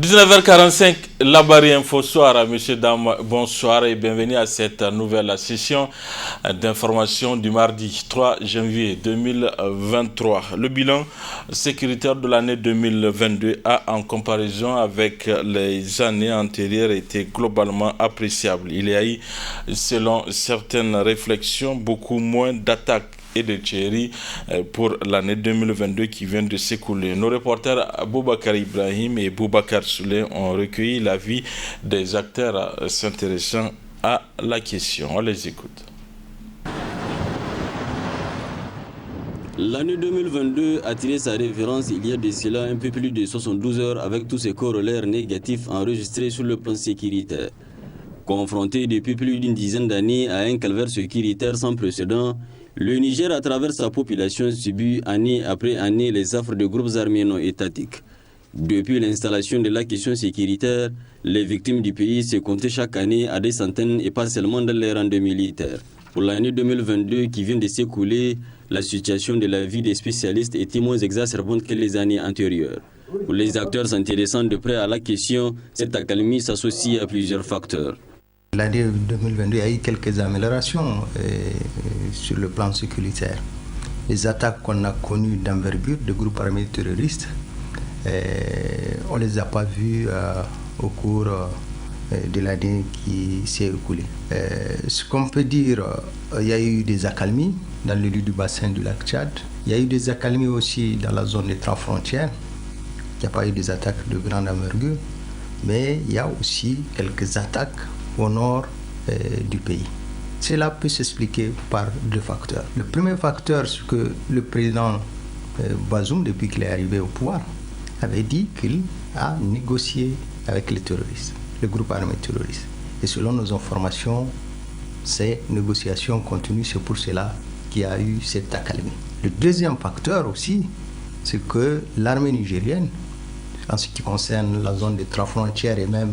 19h45, la barrière info soir, messieurs, dames, bonsoir et bienvenue à cette nouvelle session d'information du mardi 3 janvier 2023. Le bilan sécuritaire de l'année 2022 a, en comparaison avec les années antérieures, été globalement appréciable. Il y a eu, selon certaines réflexions, beaucoup moins d'attaques et de Thierry pour l'année 2022 qui vient de s'écouler. Nos reporters Boubacar Ibrahim et Boubacar Souley ont recueilli l'avis des acteurs s'intéressant à la question. On les écoute. L'année 2022 a tiré sa référence il y a de cela un peu plus de 72 heures avec tous ses corollaires négatifs enregistrés sur le plan sécuritaire. Confronté depuis plus d'une dizaine d'années à un calvaire sécuritaire sans précédent, le Niger, à travers sa population, subit année après année les affres de groupes armés non étatiques. Depuis l'installation de la question sécuritaire, les victimes du pays se comptaient chaque année à des centaines et pas seulement dans les rangs de militaires. Pour l'année 2022 qui vient de s'écouler, la situation de la vie des spécialistes était moins exacerbante que les années antérieures. Pour les acteurs s'intéressant de près à la question, cette accalmie s'associe à plusieurs facteurs. L'année 2022 a eu quelques améliorations sur le plan sécuritaire. Les attaques qu'on a connues d'envergure de groupes armés terroristes, on ne les a pas vues au cours de l'année qui s'est écoulée. Ce qu'on peut dire, il y a eu des accalmies dans le lieu du bassin du lac Tchad. Il y a eu des accalmies aussi dans la zone des 3 frontières. Il n'y a pas eu des attaques de grande envergure, mais il y a aussi quelques attaques au nord du pays. Cela peut s'expliquer par 2 facteurs. Le premier facteur, c'est que le président Bazoum, depuis qu'il est arrivé au pouvoir, avait dit qu'il a négocié avec les terroristes, le groupe armé terroriste. Et selon nos informations, ces négociations continuent, c'est pour cela qu'il y a eu cette accalmie. Le deuxième facteur aussi, c'est que l'armée nigérienne, en ce qui concerne la zone des 3 frontières et même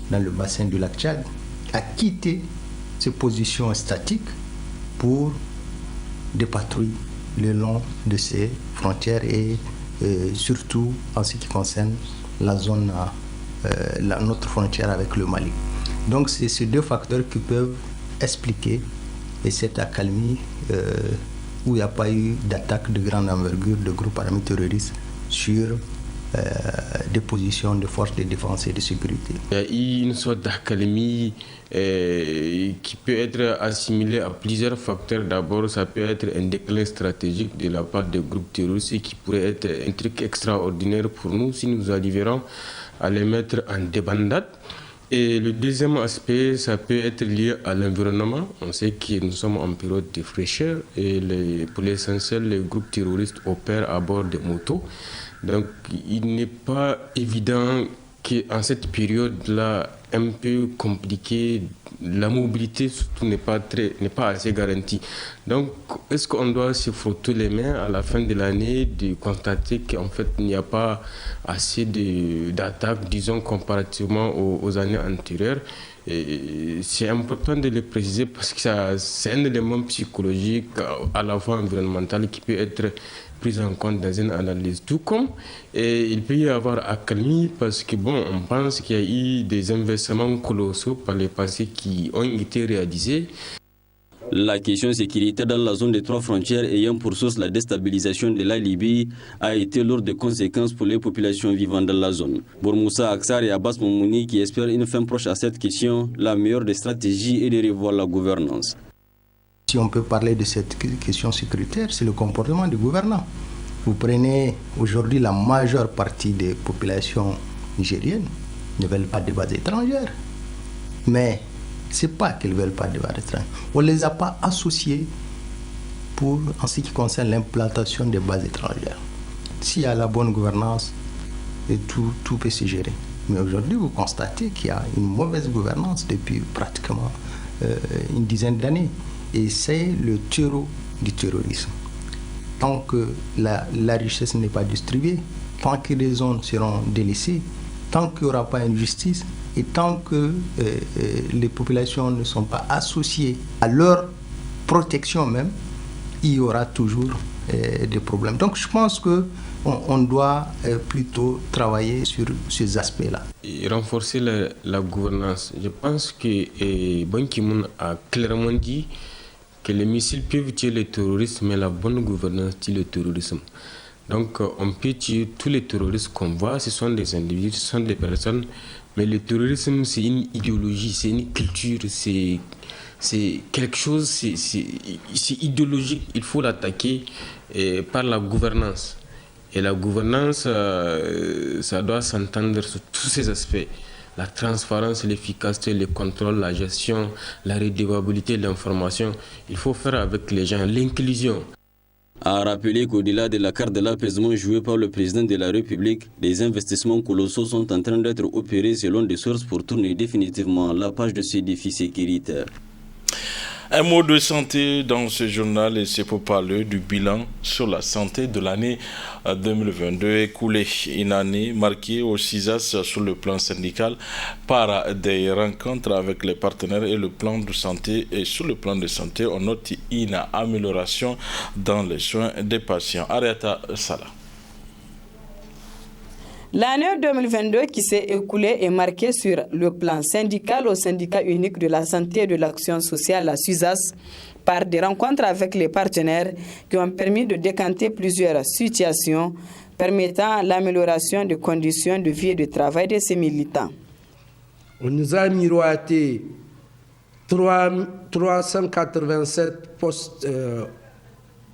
dans le bassin du lac Tchad, a quitté ses positions statiques pour des patrouilles le long de ces frontières et surtout en ce qui concerne la zone, notre frontière avec le Mali. Donc c'est ces 2 facteurs qui peuvent expliquer cette accalmie où il n'y a pas eu d'attaque de grande envergure de groupes armés terroristes sur des positions de forces de défense et de sécurité. Il y a eu une sorte d'accalmie qui peut être assimilée à plusieurs facteurs. D'abord, ça peut être un déclin stratégique de la part des groupes terroristes qui pourrait être un truc extraordinaire pour nous si nous arriverons à les mettre en débandade. Et le deuxième aspect, ça peut être lié à l'environnement. On sait que nous sommes en période de fraîcheur et pour l'essentiel, les groupes terroristes opèrent à bord de motos. Donc, il n'est pas évident qu'en cette période-là, un peu compliquée, la mobilité surtout n'est pas assez garantie. Donc, est-ce qu'on doit se frotter les mains à la fin de l'année de constater qu'en fait, il n'y a pas assez d'attaques, disons, comparativement aux années antérieures? Et c'est important de le préciser parce que c'est un élément psychologique, à la fois environnemental, qui peut être prise en compte dans une analyse. Tout comme il peut y avoir accalmie parce que on pense qu'il y a eu des investissements colossaux par le passé qui ont été réalisés. La question sécuritaire dans la zone des 3 frontières ayant pour source la déstabilisation de la Libye a été lourde de conséquences pour les populations vivant dans la zone. Pour Moussa Aksar et Abbas Moumouni qui espèrent une fin proche à cette question, la meilleure des stratégies est de revoir la gouvernance. Si on peut parler de cette question sécuritaire, c'est le comportement du gouvernant. Vous prenez aujourd'hui la majeure partie des populations nigériennes ne veulent pas de bases étrangères. Mais ce n'est pas qu'elles ne veulent pas de bases étrangères. On ne les a pas associées en ce qui concerne l'implantation des bases étrangères. S'il y a la bonne gouvernance, tout peut se gérer. Mais aujourd'hui, vous constatez qu'il y a une mauvaise gouvernance depuis pratiquement une dizaine d'années. Et c'est le terreau du terrorisme. Tant que la richesse n'est pas distribuée, tant que les zones seront délaissées, tant qu'il n'y aura pas une justice et tant que les populations ne sont pas associées à leur protection même, il y aura toujours des problèmes. Donc je pense qu'on doit plutôt travailler sur ces aspects-là. Et renforcer la gouvernance. Je pense que Ban Ki-moon a clairement dit que les missiles peuvent tuer les terroristes, mais la bonne gouvernance tue le terrorisme. Donc on peut tuer tous les terroristes qu'on voit, ce sont des individus, ce sont des personnes, mais le terrorisme c'est une idéologie, c'est une culture, c'est quelque chose, c'est idéologique, il faut l'attaquer par la gouvernance. Et la gouvernance, ça doit s'entendre sur tous ces aspects. La transparence, l'efficacité, le contrôle, la gestion, la redevabilité de l'information. Il faut faire avec les gens, l'inclusion. A rappelé qu'au-delà de la carte de l'apaisement jouée par le président de la République, des investissements colossaux sont en train d'être opérés selon des sources pour tourner définitivement la page de ces défis sécuritaires. Un mot de santé dans ce journal et c'est pour parler du bilan sur la santé de l'année 2022 écoulée. Une année marquée au CISAS sur le plan syndical par des rencontres avec les partenaires et le plan de santé. Et sur le plan de santé, on note une amélioration dans les soins des patients. Ariata Salah. L'année 2022 qui s'est écoulée est marquée sur le plan syndical au syndicat unique de la santé et de l'action sociale, la SUSAS, par des rencontres avec les partenaires qui ont permis de décanter plusieurs situations permettant l'amélioration des conditions de vie et de travail de ces militants. On nous a miroité 387 postes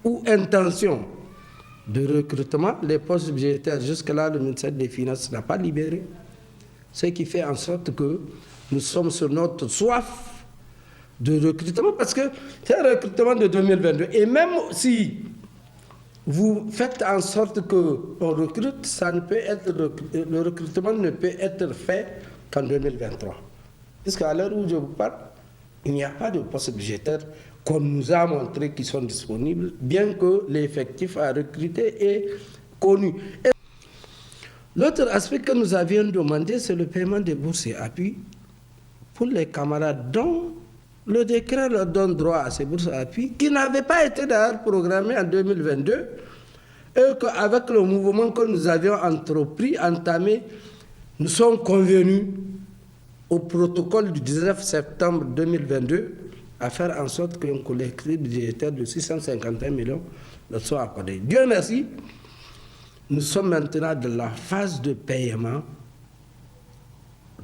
ou intentions de recrutement. Les postes budgétaires, jusque-là, le ministère des Finances n'a pas libéré. Ce qui fait en sorte que nous sommes sur notre soif de recrutement, parce que c'est un recrutement de 2022. Et même si vous faites en sorte qu'on recrute, ça ne peut être, le recrutement ne peut être fait qu'en 2023. Puisqu'à l'heure où je vous parle, il n'y a pas de postes budgétaires qu'on nous a montré qui sont disponibles, bien que l'effectif à recruter est connu. L'autre aspect que nous avions demandé, c'est le paiement des bourses et appuis pour les camarades dont le décret leur donne droit à ces bourses et appuis, qui n'avaient pas été d'ailleurs programmés en 2022, et qu'avec le mouvement que nous avions entamé, nous sommes convenus au protocole du 19 septembre 2022 à faire en sorte qu'un collectif budgétaire de 651 millions leur soit accordé. Dieu merci, nous sommes maintenant dans la phase de paiement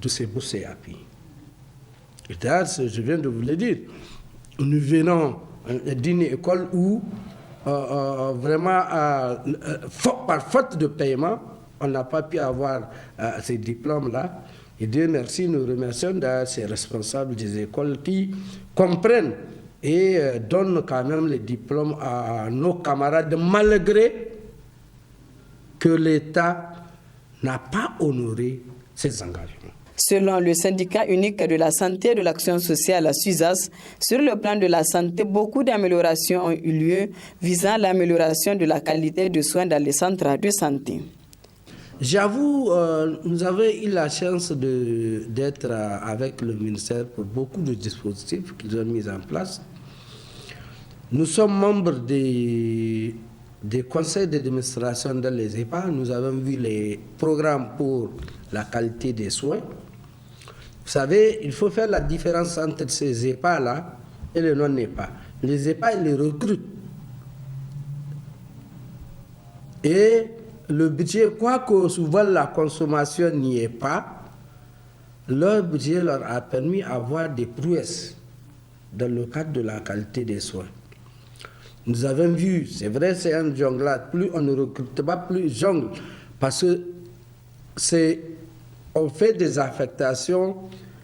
de ces bourses et appuis. Et d'ailleurs, je viens de vous le dire, nous venons d'une école où vraiment, par faute de paiement, on n'a pas pu avoir ces diplômes-là. Et Dieu merci, nous remercions ces responsables des écoles qui comprennent et donnent quand même les diplômes à nos camarades, malgré que l'État n'a pas honoré ses engagements. Selon le syndicat unique de la santé et de l'action sociale, la SUSAS, sur le plan de la santé, beaucoup d'améliorations ont eu lieu visant l'amélioration de la qualité de soins dans les centres de santé. J'avoue, nous avons eu la chance d'être avec le ministère pour beaucoup de dispositifs qu'ils ont mis en place. Nous sommes membres des conseils d'administration dans les EHPAD. Nous avons vu les programmes pour la qualité des soins. Vous savez, il faut faire la différence entre ces EHPAD-là et les non-EHPAD. Les EHPAD, ils les recrutent. Et le budget, quoique souvent la consommation n'y est pas, leur budget leur a permis d'avoir des prouesses dans le cadre de la qualité des soins. Nous avons vu, c'est vrai, c'est un jonglage, plus on ne recrute pas, plus jongle, parce que on fait des affectations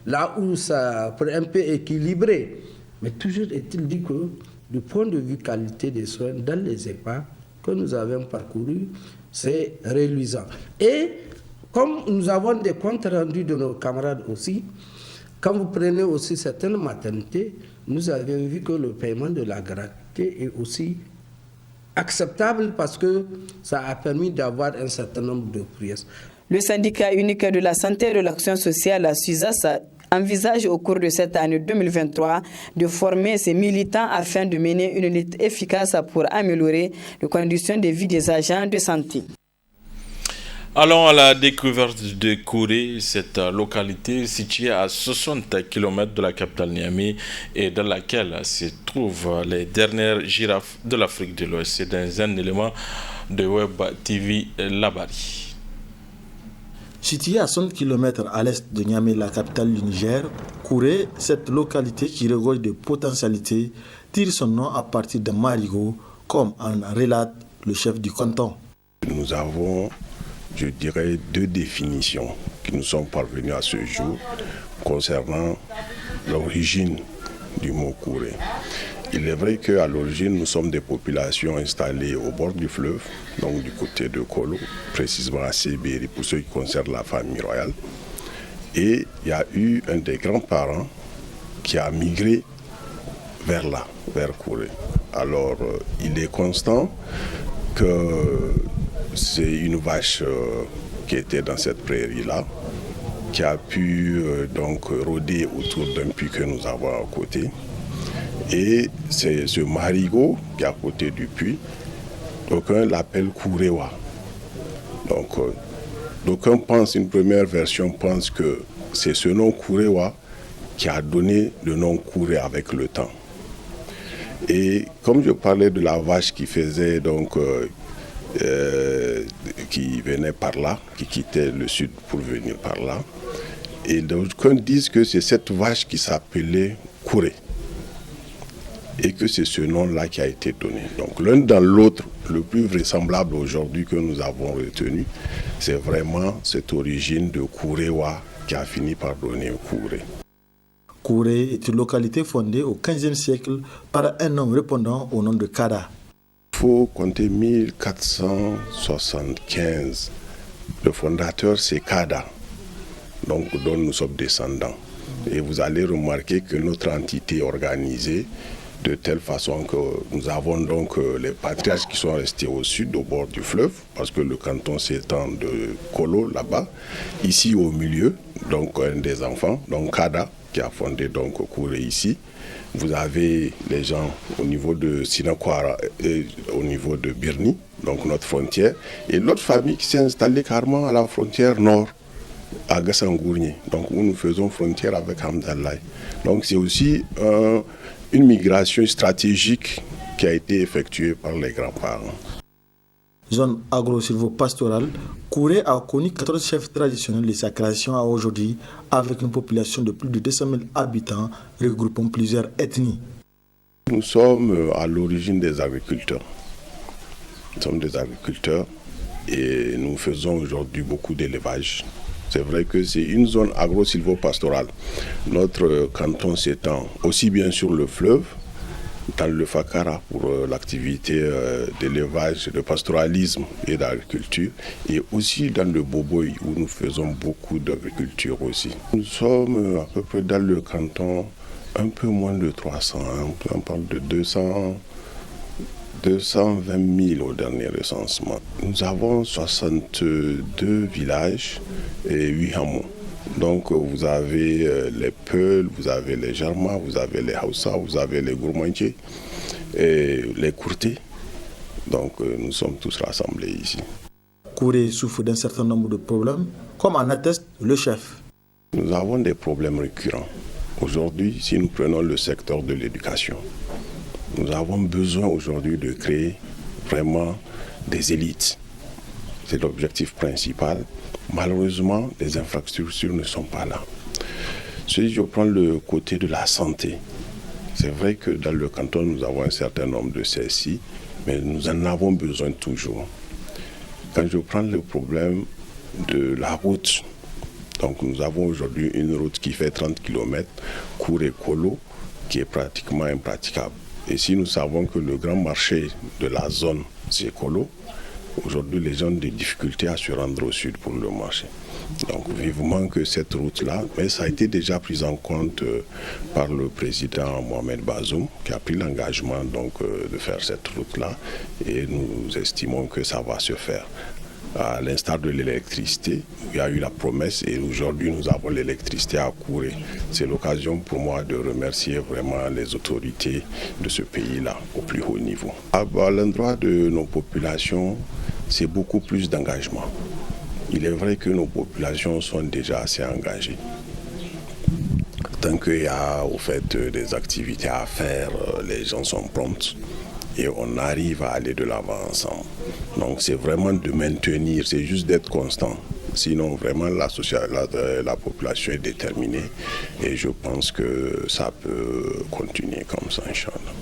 là où ça peut un peu équilibré. Mais toujours est-il dit que du point de vue qualité des soins dans les EHPAD que nous avons parcouru, c'est reluisant. Et comme nous avons des comptes rendus de nos camarades aussi, quand vous prenez aussi certaines maternités, nous avions vu que le paiement de la gratuité est aussi acceptable parce que ça a permis d'avoir un certain nombre de prouesses. Le syndicat unique de la santé et de l'action sociale, la SUSAS, envisage au cours de cette année 2023 de former ses militants afin de mener une lutte efficace pour améliorer les conditions de vie des agents de santé. Allons à la découverte de Kouré, cette localité située à 60 km de la capitale Niamey et dans laquelle se trouvent les dernières girafes de l'Afrique de l'Ouest. C'est dans un élément de Web TV Labari. Située à 60 km à l'est de Niamey, la capitale du Niger, Kouré, cette localité qui regorge de potentialités, tire son nom à partir de marigot, comme en relate le chef du canton. Nous avons, je dirais, deux définitions qui nous sont parvenues à ce jour concernant l'origine du mot Kouré. Il est vrai qu'à l'origine, nous sommes des populations installées au bord du fleuve, donc du côté de Kolo, précisément à Sébéri, pour ce qui concerne la famille royale. Et il y a eu un des grands-parents qui a migré vers là, vers Kouré. Alors, il est constant que c'est une vache qui était dans cette prairie-là, qui a pu donc rôder autour d'un puits que nous avons à côté. Et c'est ce marigot qui est à côté du puits, d'aucuns l'appellent Kourewa. Donc, d'aucuns pensent, une première version pense que c'est ce nom Kourewa qui a donné le nom Kouré avec le temps. Et comme je parlais de la vache qui faisait donc qui venait par là, qui quittait le sud pour venir par là. Et d'aucuns disent que c'est cette vache qui s'appelait Kouré. Et que c'est ce nom-là qui a été donné. Donc l'un dans l'autre, le plus vraisemblable aujourd'hui que nous avons retenu, c'est vraiment cette origine de Kourewa qui a fini par donner Kouré. Kouré est une localité fondée au XVe siècle par un homme répondant au nom de Kada. Il faut compter 1475. Le fondateur, c'est Kada, donc dont nous sommes descendants. Et vous allez remarquer que notre entité est organisée de telle façon que nous avons donc les patriarches qui sont restés au sud, au bord du fleuve, parce que le canton s'étend de Kolo là-bas, ici au milieu, donc un des enfants, donc Kada, qui a fondé donc Kouré ici. Vous avez les gens au niveau de Sinakwara et au niveau de Birni, donc notre frontière, et l'autre famille qui s'est installée carrément à la frontière nord, à Gassangourni, donc où nous faisons frontière avec Hamdallah. Donc c'est aussi une migration stratégique qui a été effectuée par les grands-parents. Zone agro-silvopastorale, Kouré a connu 14 chefs traditionnels de sa création à aujourd'hui, avec une population de plus de 200 000 habitants regroupant plusieurs ethnies. Nous sommes à l'origine des agriculteurs. Nous sommes des agriculteurs et nous faisons aujourd'hui beaucoup d'élevage. C'est vrai que c'est une zone agro-silvopastorale. Notre canton s'étend aussi bien sur le fleuve, dans le Fakara pour l'activité d'élevage, de pastoralisme et d'agriculture, et aussi dans le Boboï où nous faisons beaucoup d'agriculture aussi. Nous sommes à peu près dans le canton un peu moins de 300, on parle de 220 000 au dernier recensement. Nous avons 62 villages et 8 hameaux. Donc vous avez les Peuls, vous avez les Jarma, vous avez les Hausa, vous avez les Gourmandiers et les Courtés. Donc nous sommes tous rassemblés ici. Kouré souffre d'un certain nombre de problèmes, comme en atteste le chef. Nous avons des problèmes récurrents. Aujourd'hui, si nous prenons le secteur de l'éducation, nous avons besoin aujourd'hui de créer vraiment des élites. C'est l'objectif principal. Malheureusement, les infrastructures ne sont pas là. Si je prends le côté de la santé, c'est vrai que dans le canton, nous avons un certain nombre de CSI, mais nous en avons besoin toujours. Quand je prends le problème de la route, donc nous avons aujourd'hui une route qui fait 30 km, Kouré-Kolo, qui est pratiquement impraticable. Et si nous savons que le grand marché de la zone, c'est Kolo, aujourd'hui, les gens ont des difficultés à se rendre au sud pour le marché. Donc, vivement que cette route-là, mais ça a été déjà pris en compte par le président Mohamed Bazoum, qui a pris l'engagement donc de faire cette route-là, et nous estimons que ça va se faire. À l'instar de l'électricité, il y a eu la promesse et aujourd'hui nous avons l'électricité à Kouré. C'est l'occasion pour moi de remercier vraiment les autorités de ce pays-là au plus haut niveau. À l'endroit de nos populations, c'est beaucoup plus d'engagement. Il est vrai que nos populations sont déjà assez engagées. Tant qu'il y a au fait des activités à faire, les gens sont prompts. Et on arrive à aller de l'avant ensemble. Donc c'est vraiment de maintenir, c'est juste d'être constant. Sinon vraiment la population est déterminée et je pense que ça peut continuer comme ça, Inch'Allah.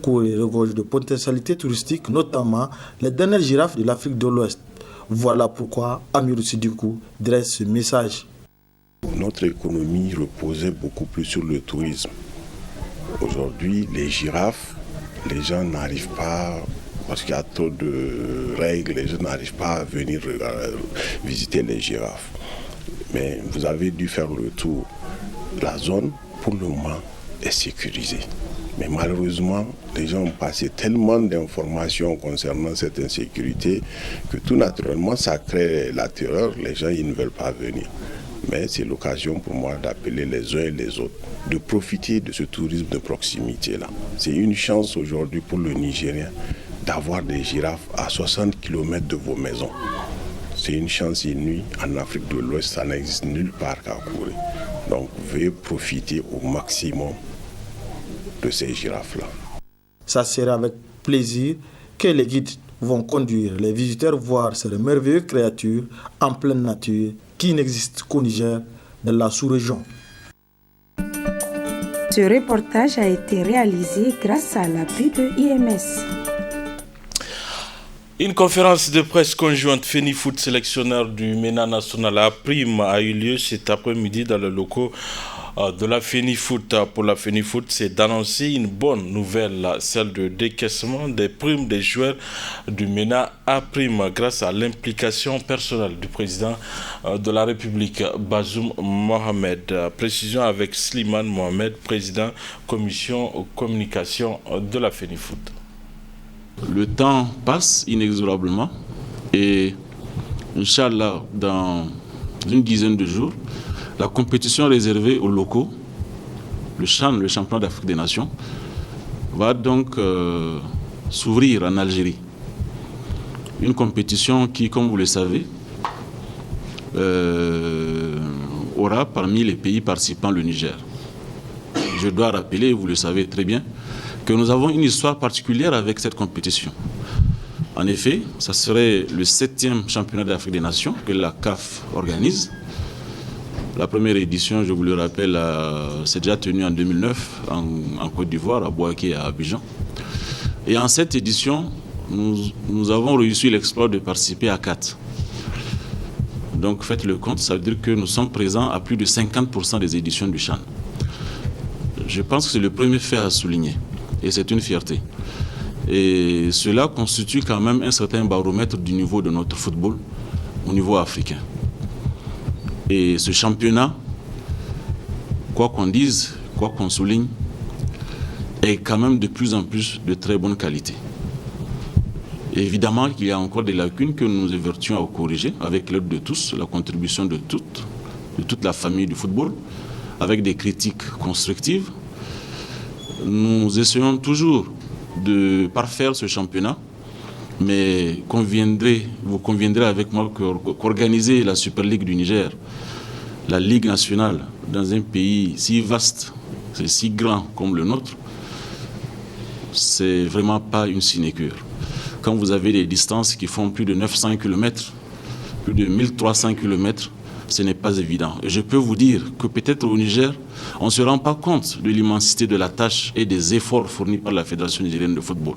Kouré regorge de potentialités touristiques, notamment les dernières girafes de l'Afrique de l'Ouest. Voilà pourquoi Amirou Sidikou dresse ce message. Notre économie reposait beaucoup plus sur le tourisme. Aujourd'hui, les girafes, les gens n'arrivent pas, parce qu'il y a trop de règles, les gens n'arrivent pas à venir visiter les girafes. Mais vous avez dû faire le tour. La zone, pour le moment, est sécurisée. Mais malheureusement, les gens ont passé tellement d'informations concernant cette insécurité que tout naturellement, ça crée la terreur. Les gens ils ne veulent pas venir. Mais c'est l'occasion pour moi d'appeler les uns et les autres, de profiter de ce tourisme de proximité-là. C'est une chance aujourd'hui pour le Nigérien d'avoir des girafes à 60 km de vos maisons. C'est une chance inouïe. En Afrique de l'Ouest, ça n'existe nulle part qu'à Kouré. Donc, veuillez profiter au maximum de ces girafes-là. Ça sera avec plaisir que les guides vont conduire les visiteurs voir ces merveilleuses créatures en pleine nature qui n'existent qu'au Niger, dans la sous-région. Ce reportage a été réalisé grâce à l'appui de IMS. Une conférence de presse conjointe FENIFOOT, sélectionneur du MENA national A Prime, a eu lieu cet après-midi dans le locaux de la FENIFOOT. Pour la FENIFOOT, c'est d'annoncer une bonne nouvelle, celle de décaissement des primes des joueurs du MENA A Prime grâce à l'implication personnelle du président de la République, Bazoum Mohamed. Précision avec Slimane Mohamed, président commission communication de la FENIFOOT. Le temps passe inexorablement et Inch'Allah, dans une dizaine de jours, la compétition réservée aux locaux, le CHAN, le championnat d'Afrique des Nations, va donc s'ouvrir en Algérie. Une compétition qui, comme vous le savez, aura parmi les pays participants le Niger. Je dois rappeler, vous le savez très bien, que nous avons une histoire particulière avec cette compétition. En effet, ça serait le 7e championnat d'Afrique des Nations que la CAF organise. La première édition, je vous le rappelle, s'est déjà tenue en 2009 en Côte d'Ivoire, à Bouaké et à Abidjan. Et en cette édition, nous avons réussi l'exploit de participer à 4. Donc faites le compte, ça veut dire que nous sommes présents à plus de 50% des éditions du CHAN. Je pense que c'est le premier fait à souligner. Et c'est une fierté. Et cela constitue quand même un certain baromètre du niveau de notre football au niveau africain. Et ce championnat, quoi qu'on dise, quoi qu'on souligne, est quand même de plus en plus de très bonne qualité. Et évidemment qu'il y a encore des lacunes que nous évertuons à corriger avec l'aide de tous, la contribution de toute la famille du football, avec des critiques constructives. Nous essayons toujours de parfaire ce championnat, mais vous conviendrez avec moi qu'organiser la Super League du Niger, la Ligue nationale, dans un pays si vaste, c'est si grand comme le nôtre, c'est vraiment pas une sinécure. Quand vous avez des distances qui font plus de 900 km, plus de 1300 km, ce n'est pas évident. Et je peux vous dire que peut-être au Niger, on ne se rend pas compte de l'immensité de la tâche et des efforts fournis par la Fédération nigérienne de football.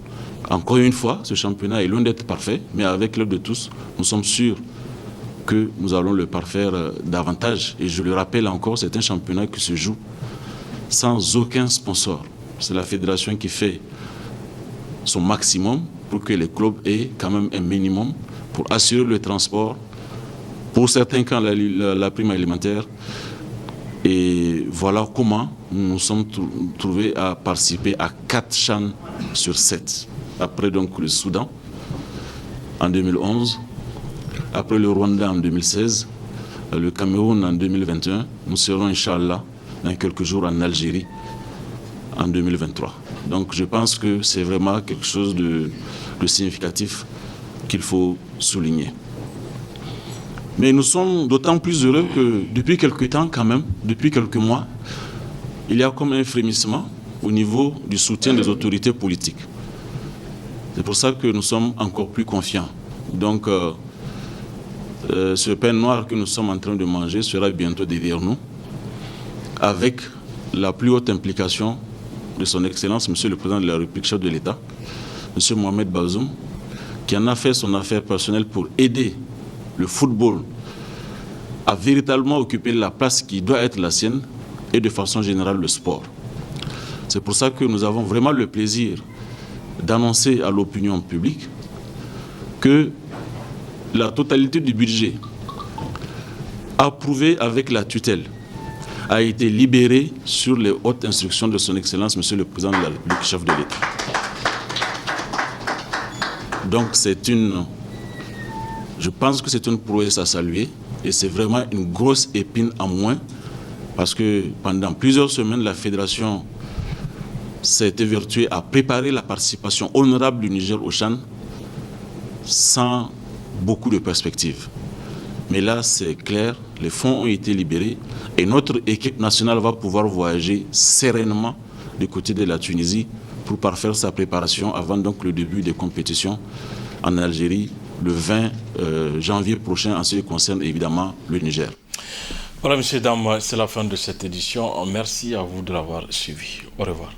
Encore une fois, ce championnat est loin d'être parfait, mais avec l'aide de tous, nous sommes sûrs que nous allons le parfaire davantage. Et je le rappelle encore, c'est un championnat qui se joue sans aucun sponsor. C'est la fédération qui fait son maximum pour que les clubs aient quand même un minimum pour assurer le transport, pour certains cas la prime alimentaire. Et voilà comment nous nous sommes trouvés à participer à 4 CHAN sur 7. Après donc le Soudan en 2011, Après le Rwanda en 2016, le Cameroun en 2021, nous serons, Inch'Allah, dans quelques jours en Algérie en 2023. Donc je pense que c'est vraiment quelque chose de significatif qu'il faut souligner. Mais nous sommes d'autant plus heureux que depuis quelques temps quand même, depuis quelques mois, il y a comme un frémissement au niveau du soutien des autorités politiques. C'est pour ça que nous sommes encore plus confiants. Donc ce pain noir que nous sommes en train de manger sera bientôt derrière nous, avec la plus haute implication de son Excellence, Monsieur le Président de la République, chef de l'État, Monsieur Mohamed Bazoum, qui en a fait son affaire personnelle pour aider le football à véritablement occuper la place qui doit être la sienne et de façon générale le sport. C'est pour ça que nous avons vraiment le plaisir d'annoncer à l'opinion publique que la totalité du budget approuvé avec la tutelle a été libérée sur les hautes instructions de son Excellence, Monsieur le Président de la République, chef de l'État. Donc je pense que c'est une prouesse à saluer et c'est vraiment une grosse épine en moins parce que pendant plusieurs semaines, la Fédération s'est évertuée à préparer la participation honorable du Niger au CHAN sans beaucoup de perspectives. Mais là, c'est clair, les fonds ont été libérés et notre équipe nationale va pouvoir voyager sereinement du côté de la Tunisie pour parfaire sa préparation avant donc le début des compétitions en Algérie le 20 janvier prochain en ce qui concerne évidemment le Niger. Voilà, messieurs, dames, c'est la fin de cette édition. Merci à vous de l'avoir suivi. Au revoir.